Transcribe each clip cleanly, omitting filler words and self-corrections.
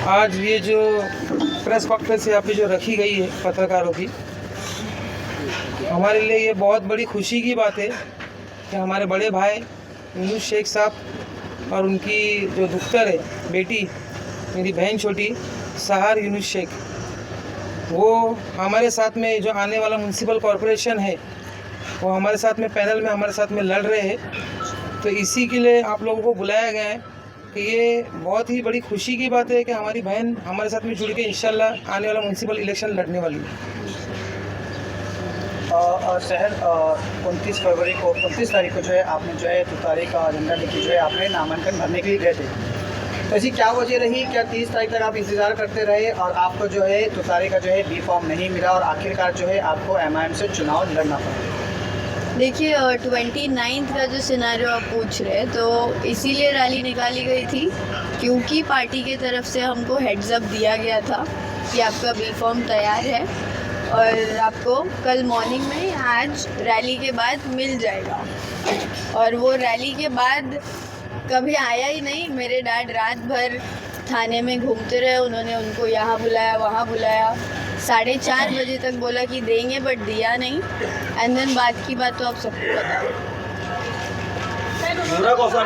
आज ये जो प्रेस कॉन्फ्रेंस यहाँ पे जो रखी गई है पत्रकारों की, हमारे लिए ये बहुत बड़ी खुशी की बात है कि हमारे बड़े भाई यूनुस शेख साहब और उनकी जो दुख्तर है बेटी, मेरी बहन छोटी सहार यूनुस शेख, वो हमारे साथ में जो आने वाला म्यूनसिपल कॉरपोरेशन है वो हमारे साथ में पैनल में हमारे साथ में लड़ रहे हैं। तो इसी के लिए आप लोगों को बुलाया गया है कि ये बहुत ही बड़ी खुशी की बात है कि हमारी बहन हमारे साथ में जुड़ के इंशाल्लाह आने वाला म्यूनसिपल इलेक्शन लड़ने वाली है। और शहर 29 तारीख को जो है आपने जो है तुतारी का झंडा लेके जो है आपने नामांकन भरने के लिए गए थे, तो ऐसी क्या वजह रही? क्या 30 तारीख तक आप इंतज़ार करते रहे और आपको जो है तुतारी का जो है बी फॉर्म नहीं मिला और आखिरकार जो है आपको MIM से चुनाव लड़ना पड़ा? देखिए 29 का जो सिनारियो आप पूछ रहे हैं, तो इसीलिए रैली निकाली गई थी क्योंकि पार्टी के तरफ से हमको हेड्स अप दिया गया था कि आपका बी फॉर्म तैयार है और आपको कल मॉर्निंग में आज रैली के बाद मिल जाएगा। और वो रैली के बाद कभी आया ही नहीं। मेरे डैड रात भर थाने में घूमते रहे, उन्होंने उनको यहाँ बुलाया वहाँ बुलाया, 4:30 बजे तक बोला कि देंगे बट दिया नहीं। एंड देन बाद की बात तो आप सबको पता है। मुरा कौसा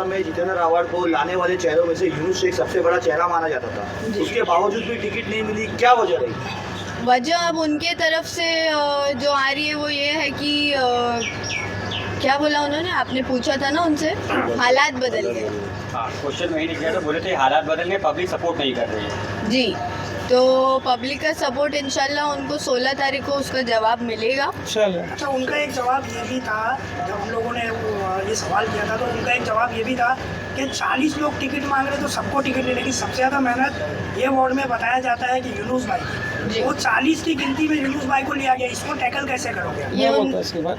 में जितेंद्र रावत को लाने वाले चेहरों में से यूनुस शेख सबसे बड़ा चेहरा माना जाता था, उसके बावजूद भी टिकट नहीं मिली, क्या वजह रही? वजह अब उनके तरफ से जो आ रही है वो ये है कि क्या बोला उन्होंने, आपने पूछा था ना उनसे, हालात बदल गए। क्वेश्चन वही निकला, तो बोले थे हालात बदल गए, पब्लिक सपोर्ट नहीं कर रही है। जी, तो पब्लिक का सपोर्ट इंशाल्लाह उनको 16 तारीख को उसका जवाब मिलेगा। अच्छा, उनका एक जवाब ये भी था, जब हम लोगों ने ये सवाल किया था तो उनका एक जवाब ये भी था कि 40 लोग टिकट मांग रहे तो सबको टिकट ले, लेकिन सबसे ज़्यादा मेहनत ये वार्ड में बताया जाता है कि यूनुस भाई की, वो 40 की गिनती में यूनुस भाई को लिया गया। इसको टैकल कैसे करोगे? मैं बोलता हूँ इसके बाद।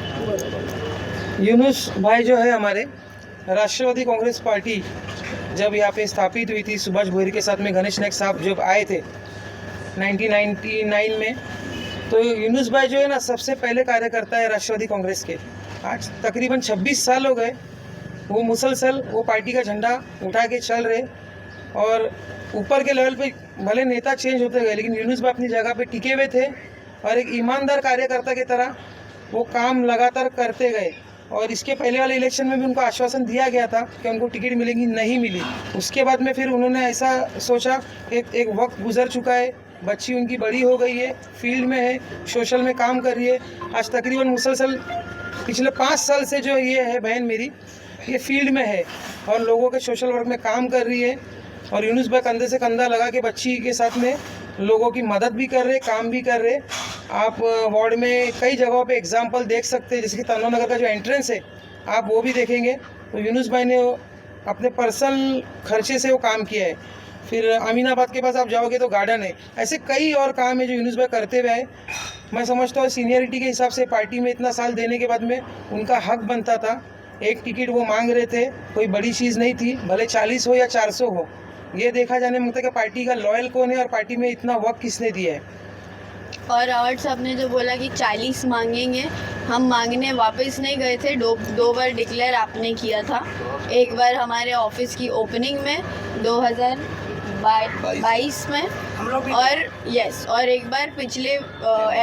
यूनुस भाई जो है हमारे राष्ट्रवादी कांग्रेस पार्टी जब यहाँ पे स्थापित हुई थी, सुभाष भोईर के साथ में गणेश नायक साहब जब आए थे 1999 में, तो यूनुस भाई जो है ना सबसे पहले कार्यकर्ता है राष्ट्रवादी कांग्रेस के। आज तकरीबन 26 साल हो गए वो मुसलसल वो पार्टी का झंडा उठा के चल रहे, और ऊपर के लेवल पे भले नेता चेंज होते गए लेकिन यूनुस भाई अपनी जगह पे टिके हुए थे और एक ईमानदार कार्यकर्ता की तरह वो काम लगातार करते गए। और इसके पहले वाले इलेक्शन में भी उनको आश्वासन दिया गया था कि उनको टिकट मिलेगी, नहीं मिली। उसके बाद में फिर उन्होंने ऐसा सोचा कि एक वक्त गुजर चुका है, बच्ची उनकी बड़ी हो गई है, फील्ड में है, सोशल में काम कर रही है। आज तकरीबन मुसलसल पिछले 5 साल से जो ये है बहन मेरी, ये फील्ड में है और लोगों के सोशल वर्क में काम कर रही है। और यूनुस भाई कंधे से कंधा लगा के बच्ची के साथ में लोगों की मदद भी कर रहे, काम भी कर रहे। आप वार्ड में कई जगहों पे एग्जांपल देख सकते हैं, जैसे कि तन्नो नगर का जो एंट्रेंस है आप वो भी देखेंगे, तो यूनुस भाई ने अपने पर्सनल खर्चे से वो काम किया है। फिर अमीनाबाद के पास आप जाओगे तो गार्डन है, ऐसे कई और काम है जो यूनुस भाई करते हुए आए। मैं समझता हूँ सीनियरिटी के हिसाब से पार्टी में इतना साल देने के बाद में उनका हक बनता था। एक टिकट वो मांग रहे थे, कोई बड़ी चीज़ नहीं थी, भले 40 हो या 400 हो। ये देखा जाने में कि पार्टी का लॉयल कौन है और पार्टी में इतना वक्त किसने दिया है। और रावत साहब ने जो बोला कि 40 मांगेंगे, हम मांगने वापस नहीं गए थे। दो बार डिक्लेयर आपने किया था, एक बार हमारे ऑफिस की ओपनिंग में 2022 में और एक बार पिछले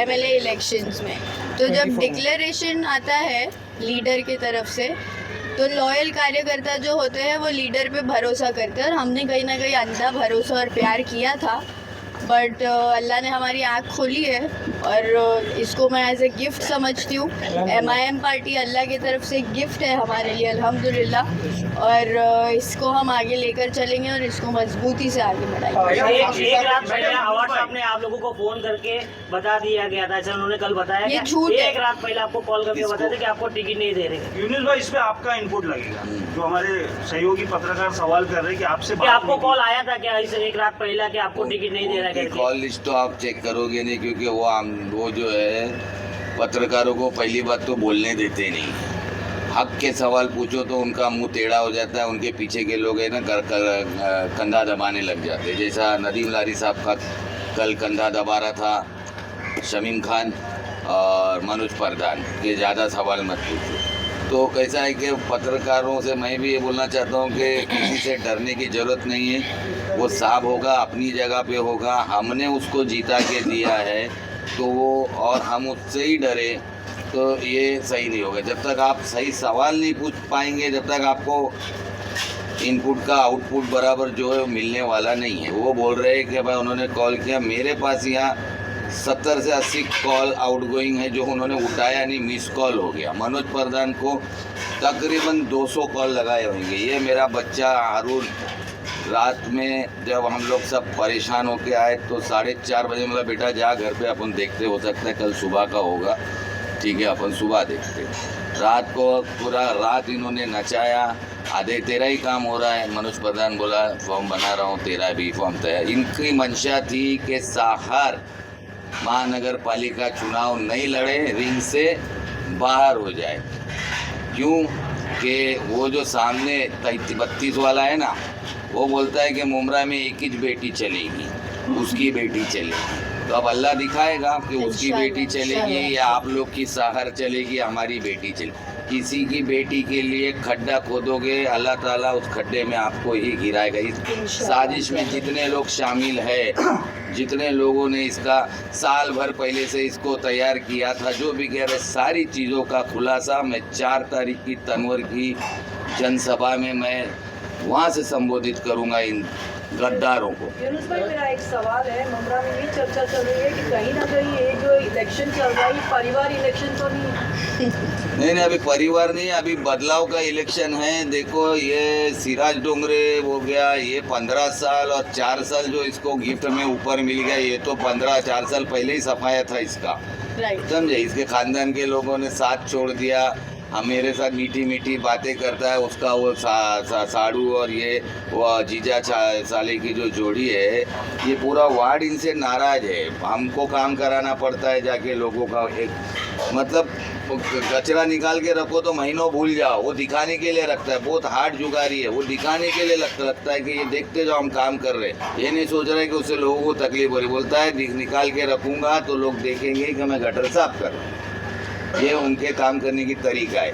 MLA इलेक्शंस में। तो जब डिक्लेरेशन आता है लीडर की तरफ से तो लॉयल कार्यकर्ता जो होते हैं वो लीडर पे भरोसा करते हैं, और हमने कहीं ना कहीं अंधा भरोसा और प्यार किया था। बट अल्लाह ने हमारी आँख खोली है और इसको मैं एज ए गिफ्ट समझती हूँ। MIM पार्टी अल्लाह की तरफ से गिफ्ट है हमारे लिए, अल्हम्दुलिल्लाह। और इसको हम आगे लेकर चलेंगे और इसको मजबूती से आगे बढ़ाएंगे। एक रात पहले अवार्ड साहब ने आप लोगों को फोन करके बता दिया गया था, ऐसा उन्होंने कल बताया। ये झूठ है। एक रात पहले आपको कॉल करके बताया था कि आपको टिकट नहीं दे रहे। यूनुस भाई, इसमें आपका इनपुट लगेगा। जो हमारे सहयोगी पत्रकार सवाल कर रहे हैं कि आपसे आपको कॉल आया था क्या इस एक रात पहले कि आपको टिकट नहीं दे रहा है? कॉल लिस्ट तो आप चेक करोगे नहीं, क्योंकि वो जो है पत्रकारों को पहली बात तो बोलने देते नहीं। हक के सवाल पूछो तो उनका मुंह टेढ़ा हो जाता है, उनके पीछे के लोग है ना कंधा दबाने लग जाते हैं। जैसा नदीम लारी साहब का कल कंधा दबा रहा था शमीम खान और मनोज प्रधान के, ज़्यादा सवाल मत पूछो। तो कैसा है कि पत्रकारों से मैं भी ये बोलना चाहता हूँ कि किसी से डरने की ज़रूरत नहीं है। वो साहब होगा अपनी जगह पे होगा, हमने उसको जीता के दिया है तो वो, और हम उससे ही डरे तो ये सही नहीं होगा। जब तक आप सही सवाल नहीं पूछ पाएंगे, जब तक आपको इनपुट का आउटपुट बराबर जो है वो मिलने वाला नहीं है। वो बोल रहे हैं कि भाई उन्होंने कॉल किया, मेरे पास यहाँ 70 से 80 कॉल आउटगोइंग है जो उन्होंने उठाया नहीं, मिस कॉल हो गया। मनोज प्रधान को तकरीबन 200 कॉल लगाए होंगे। ये मेरा बच्चा हारून रात में जब हम लोग सब परेशान होके आए तो 4:30 बजे बोला बेटा जा घर पे, अपन देखते, हो सकता है कल सुबह का होगा, ठीक है अपन सुबह देखते। रात को पूरा रात इन्होंने नचाया, आधे तेरा ही काम हो रहा है। मनोज प्रधान बोला फॉर्म बना रहा हूँ, तेरा भी फॉर्म तैयार। इनकी मंशा थी कि साहर महानगर पालिका चुनाव नहीं लड़े, रिंग से बाहर हो जाए। क्यों कि वो जो सामने 32 वाला है ना, वो बोलता है कि मुमरा में एक ही बेटी चलेगी, उसकी बेटी चलेगी। तो अब अल्लाह दिखाएगा कि उसकी बेटी चलेगी या आप लोग की साहर चलेगी, हमारी बेटी चलेगी। किसी की बेटी के लिए खड्डा खोदोगे, अल्लाह ताला उस खड्डे में आपको ही गिराएगा। इस साजिश में जितने लोग शामिल है, जितने लोगों ने इसका साल भर पहले से इसको तैयार किया था, जो भी कह रहे, सारी चीज़ों का खुलासा मैं 4 तारीख की तनवर की जनसभा में मैं वहाँ से संबोधित करूँगा इन गद्दारों को। यूनुस भाई, मेरा एक सवाल है। मुमरा में ये चर्चा चल रही है कि कहीं ना कहीं ये जो इलेक्शन चल रहा है परिवार इलेक्शन तो नहीं? नहीं, अभी परिवार नहीं, अभी बदलाव का इलेक्शन है। देखो ये सिराज डोंगरे हो गया, ये 15 साल और 4 साल जो इसको गिफ्ट में ऊपर मिल गया, ये तो 4 साल पहले ही सफाया था इसका, समझे। इसके खानदान के लोगों ने साथ छोड़ दिया। हम मेरे साथ मीठी मीठी बातें करता है, उसका वो साड़ू और ये वो जीजा साले की जो जोड़ी है, ये पूरा वार्ड इनसे नाराज है। हमको काम कराना पड़ता है जाके लोगों का। एक मतलब कचरा निकाल के रखो तो महीनों भूल जाओ, वो दिखाने के लिए रखता है। बहुत हार्ड जुगारी है, वो दिखाने के लिए लगता है कि ये देखते जाओ हम काम कर रहे हैं। ये नहीं सोच रहे कि उससे लोगों को तकलीफ हो रही। बोलता है निकाल के रखूँगा तो लोग देखेंगे कि मैं गटर साफ कर रहा हूँ। ये उनके काम करने की तरीका है।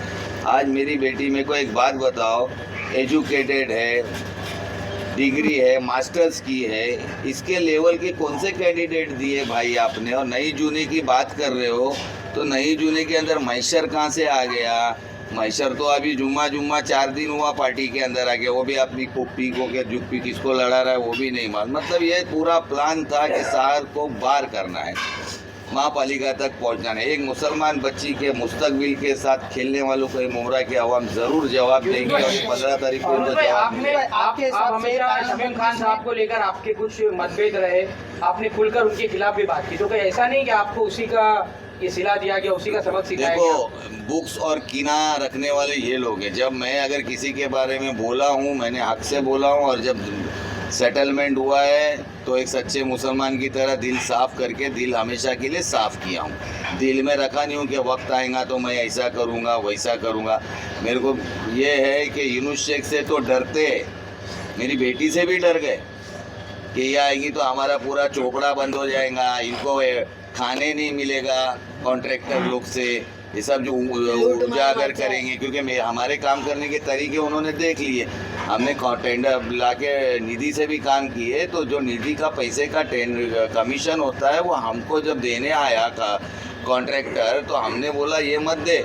आज मेरी बेटी मेरे को एक बात बताओ, एजुकेटेड है, डिग्री है, मास्टर्स की है, इसके लेवल के कौन से कैंडिडेट दिए भाई आपने? और नई जूनी की बात कर रहे हो तो नई जूनी के अंदर मैशर कहाँ से आ गया? मैशर तो अभी जुम्मा 4 दिन हुआ पार्टी के अंदर आ गया, वो भी अपनी कुप्पी को के जुप्पी किसको लड़ा रहा है वो भी नहीं मालूम। मतलब ये पूरा प्लान था कि शहर को बार करना है, महापालिका तक पहुंचाना है। एक मुसलमान बच्ची के मुस्तकबिल के साथ खेलने वालों को मुमरा की आवाम जरूर जवाब देंगे और 15 तारीख को उनको जवाब देंगे। आप हमेशा शमीम खान साहब को लेकर आपके कुछ मतभेद रहे, आपने खुलकर उनके खिलाफ भी बात की, तो क्या ऐसा नहीं कि आपको उसी का ये सिला दिया गया, उसी का सबक सिखाया गया? देखो, बुक्स और कीना रखने वाले ये लोग हैं। जब मैं अगर किसी के बारे में बोला हूँ, मैंने हक से बोला हूँ, और जब सेटलमेंट हुआ है तो एक सच्चे मुसलमान की तरह दिल साफ़ करके दिल हमेशा के लिए साफ़ किया हूँ। दिल में रखा नहीं हूँ कि वक्त आएगा तो मैं ऐसा करूँगा वैसा करूँगा। मेरे को ये है कि यूनुस शेख से तो डरते, मेरी बेटी से भी डर गए कि ये आएगी तो हमारा पूरा चोपड़ा बंद हो जाएगा, इनको खाने नहीं मिलेगा कॉन्ट्रैक्टर लोग से, ये सब जो उजागर करेंगे। क्योंकि हमारे काम करने के तरीके उन्होंने देख लिए। हमने टेंडर ला के निधि से भी काम किए, तो जो निधि का पैसे का कमीशन होता है वो हमको जब देने आया कॉन्ट्रैक्टर, तो हमने बोला ये मत दे,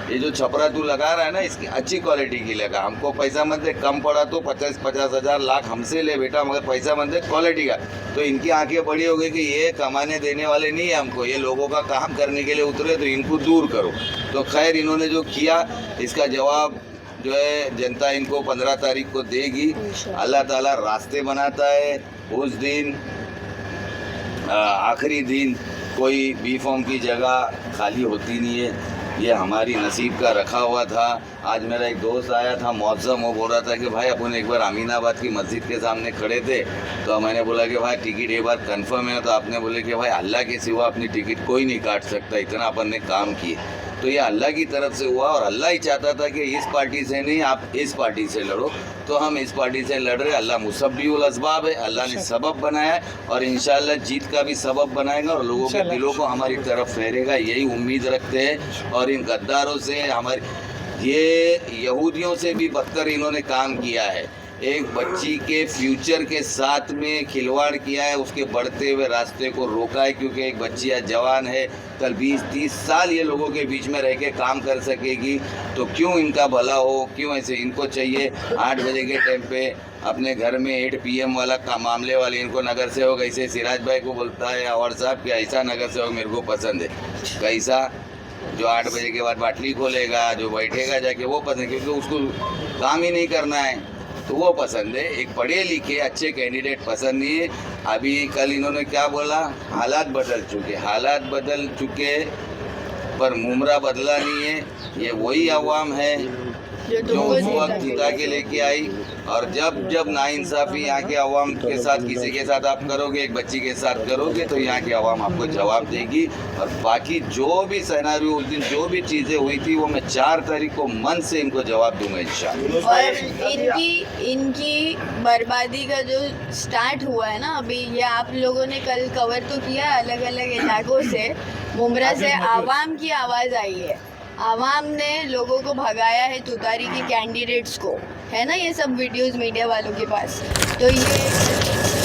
ये जो छपरा तू लगा रहा है ना इसकी अच्छी क्वालिटी की लगा, हमको पैसा मत दे, कम पड़ा तो 50 हज़ार लाख हमसे ले बेटा, मगर पैसा मत दे क्वालिटी का। तो इनकी आंखें बड़ी हो गई कि ये कमाने देने वाले नहीं है हमको, ये लोगों का काम करने के लिए उतरे, तो इनको दूर करो। तो खैर इन्होंने जो किया इसका जवाब जो है जनता इनको 15 तारीख को देगी। अल्लाह ताला रास्ते बनाता है। उस दिन आखिरी दिन कोई बी फॉर्म की जगह खाली होती नहीं है, ये हमारी नसीब का रखा हुआ था। आज मेरा एक दोस्त आया था मौसम, वो बोल रहा था कि भाई अपन एक बार अमीनाबाद की मस्जिद के सामने खड़े थे, तो मैंने बोला कि भाई टिकट एक बार कंफर्म है, तो आपने बोले कि भाई अल्लाह के सिवा अपनी टिकट कोई नहीं काट सकता, इतना अपन ने काम किए। तो ये अल्लाह की तरफ से हुआ, और अल्लाह ही चाहता था कि इस पार्टी से नहीं आप इस पार्टी से लड़ो, तो हम इस पार्टी से लड़ रहे। अल्लाह मुसब्बिहुल असबाब है, अल्लाह ने सबब बनाया है, और इंशाअल्लाह जीत का भी सबब बनाएगा और लोगों के दिलों को हमारी तरफ फेरेगा, यही उम्मीद रखते हैं। और इन गद्दारों से हमारी ये यहूदियों से भी बदतर इन्होंने काम किया है। एक बच्ची के फ्यूचर के साथ में खिलवाड़ किया है, उसके बढ़ते हुए रास्ते को रोका है, क्योंकि एक बच्ची आज जवान है, कल 20-30 साल ये लोगों के बीच में रह के काम कर सकेगी। तो क्यों इनका भला हो, क्यों ऐसे? इनको चाहिए 8 बजे के टाइम पे अपने घर में 8 PM वाला मामले वाले इनको नगर सेवक, ऐसे सिराज भाई को बोलता है अवार्ड साहब कि ऐसा नगर सेवक मेरे को पसंद है। कैसा? जो 8 बजे के बाद बाटली खोलेगा, जो बैठेगा जाके, वो पसंद है, क्योंकि उसको काम ही नहीं करना है तो वो पसंद है। एक पढ़े लिखे अच्छे कैंडिडेट पसंद नहीं है। अभी कल इन्होंने क्या बोला, हालात बदल चुके पर मुमरा बदला नहीं है। ये वही अवाम है जो उस वक्त जिता के लेके आई, और जब नाइंसाफ़ी यहाँ के अवाम के साथ, किसी के साथ आप करोगे, एक बच्ची के साथ करोगे, तो यहाँ की अवाम आपको जवाब देगी। और बाकी जो भी सिनेरियो उस दिन जो भी चीज़ें हुई थी, वो मैं 4 तारीख को मन से इनको जवाब दूंगा इंशाअल्लाह। और इनकी बर्बादी का जो स्टार्ट हुआ है ना अभी, ये आप लोगों ने कल कवर तो किया अलग अलग इलाकों से। मुमरा से आवाम की आवाज़ आई है, आवाम ने लोगों को भगाया है, तुतारी के कैंडिडेट्स को, है ना, ये सब वीडियोस मीडिया वालों के पास। तो ये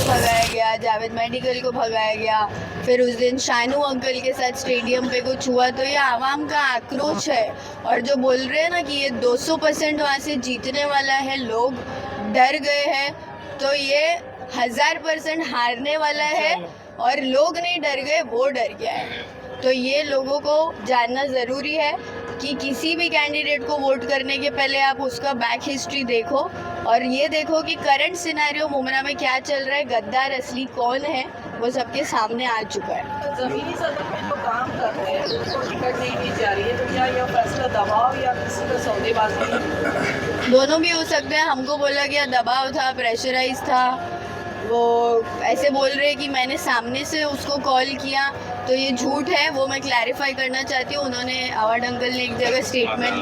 भगाया गया, जावेद मेडिकल को भगाया गया, फिर उस दिन शानू अंकल के साथ स्टेडियम पे कुछ हुआ। तो ये आवाम का आक्रोश है। और जो बोल रहे हैं ना कि ये 200% वहाँ से जीतने वाला है, लोग डर गए हैं, तो ये 1000% हारने वाला है। और लोग नहीं डर गए, वो डर गया है। तो ये लोगों को जानना ज़रूरी है कि किसी भी कैंडिडेट को वोट करने के पहले आप उसका बैक हिस्ट्री देखो, और ये देखो कि करंट सिनेरियो मुमरा में क्या चल रहा है, गद्दार असली कौन है, वो सबके सामने आ चुका है। तो ज़मीनी सतह पे जो काम कर रहे हैं, उनको टिकट नहीं दी जा रही है, तो क्या यह फैसला दबाव या किसी का सौदेबाजी है? दोनों भी हो सकते हैं। हमको बोला गया दबाव था, प्रेशराइज था। वो ऐसे बोल रहे हैं कि मैंने सामने से उसको कॉल किया, तो ये झूठ है। वो मैं क्लैरिफाई करना चाहती हूँ। उन्होंने अवार्ड अंकल ने एक जगह स्टेटमेंट